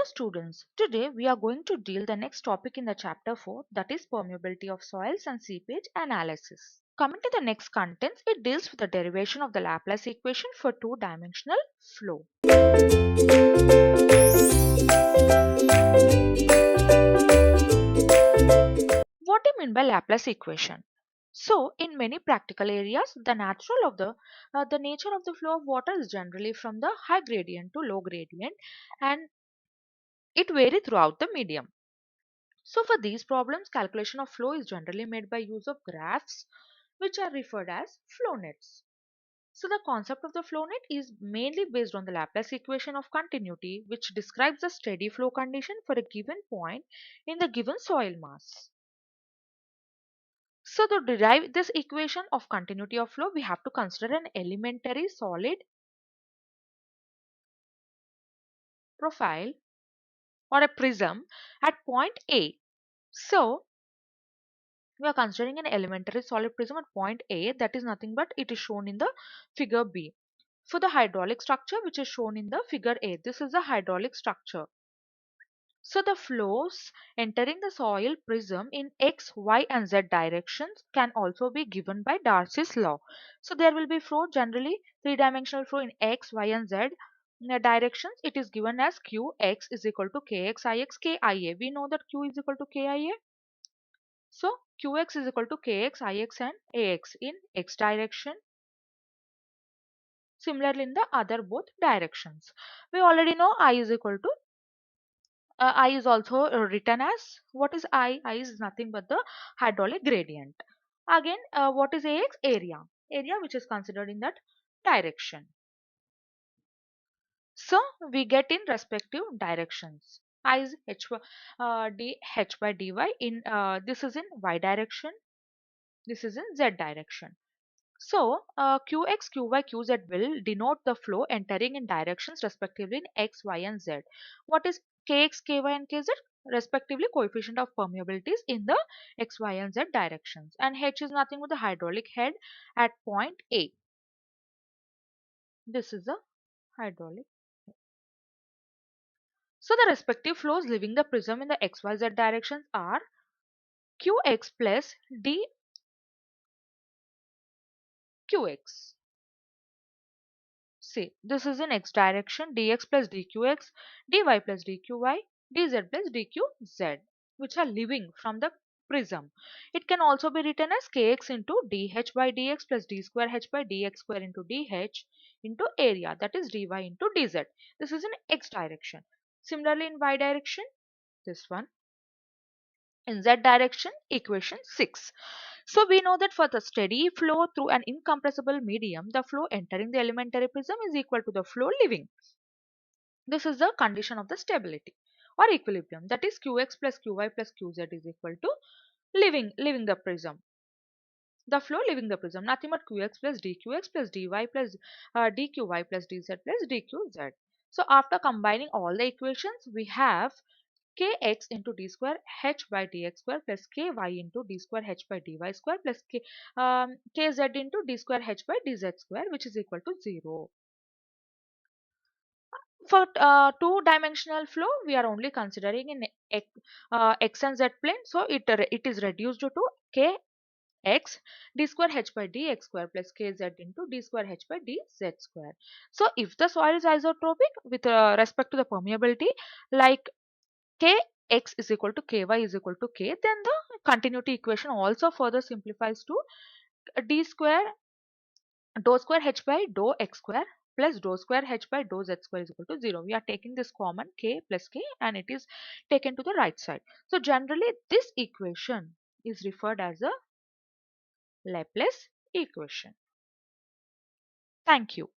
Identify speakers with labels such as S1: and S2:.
S1: Hello students, today we are going to deal the next topic in the chapter 4, that is permeability of soils and seepage analysis. Coming to the next contents, it deals with the derivation of the Laplace equation for two-dimensional flow. What do you mean by Laplace equation? So, in many practical areas, the nature of the flow of water is generally from the high gradient to low gradient, and it varies throughout the medium. So for these problems, calculation of flow is generally made by use of graphs, which are referred as flow nets. So the concept of the flow net is mainly based on the Laplace equation of continuity, which describes the steady flow condition for a given point in the given soil mass. So to derive this equation of continuity of flow, we have to consider an elementary solid profile or a prism at point A. So we are considering an elementary solid prism at point A, that is nothing but it is shown in the figure B. For the hydraulic structure, which is shown in the figure A, this is the hydraulic structure. So the flows entering the soil prism in X, Y and Z directions can also be given by Darcy's law. So there will be flow, generally three-dimensional flow in X, Y and Z directions. It is given as Qx is equal to Kx, Ix, Kia. We know that Q is equal to Kia. So Qx is equal to Kx, Ix and Ax in x direction. Similarly in the other both directions. We already know I is equal to I is also written as, what is I? I is nothing but the hydraulic gradient. Again, what is Ax? Area. Area which is considered in that direction. So we get in respective directions. I is dh by dy in this is in y direction. This is in z direction. So, Qx, Qy, Qz will denote the flow entering in directions respectively in x, y and z. What is Kx, Ky and Kz? Respectively coefficient of permeabilities in the x, y and z directions. And H is nothing but the hydraulic head at point A. This is the hydraulic. So, the respective flows leaving the prism in the x, y, z directions are Qx plus dQx. See, this is in x direction, dx plus dqx, dy plus dqy, dz plus dqz, which are leaving from the prism. It can also be written as kx into dh by dx plus d square h by dx square into dh into area, that is dy into dz. This is in x direction. Similarly in y direction, this one. In z direction, equation 6. So we know that for the steady flow through an incompressible medium, the flow entering the elementary prism is equal to the flow leaving. This is the condition of the stability or equilibrium, that is Qx plus Qy plus Qz is equal to leaving the prism. The flow leaving the prism, nothing but Qx plus dQx plus dy plus dQy plus dz plus dQz. So after combining all the equations, we have kx into d square h by dx square plus ky into d square h by dy square plus kz into d square h by dz square, which is equal to 0. For two-dimensional flow, we are only considering in x and z plane. So it is reduced to kx d square h by dx square plus kz into d square h by dz square. So if the soil is isotropic with respect to the permeability, like kx is equal to ky is equal to k, then the continuity equation also further simplifies to d square dou square h by dou x square plus dou square h by dou z square is equal to 0. We are taking this common k plus k and it is taken to the right side. So generally this equation is referred as a Laplace equation. Thank you.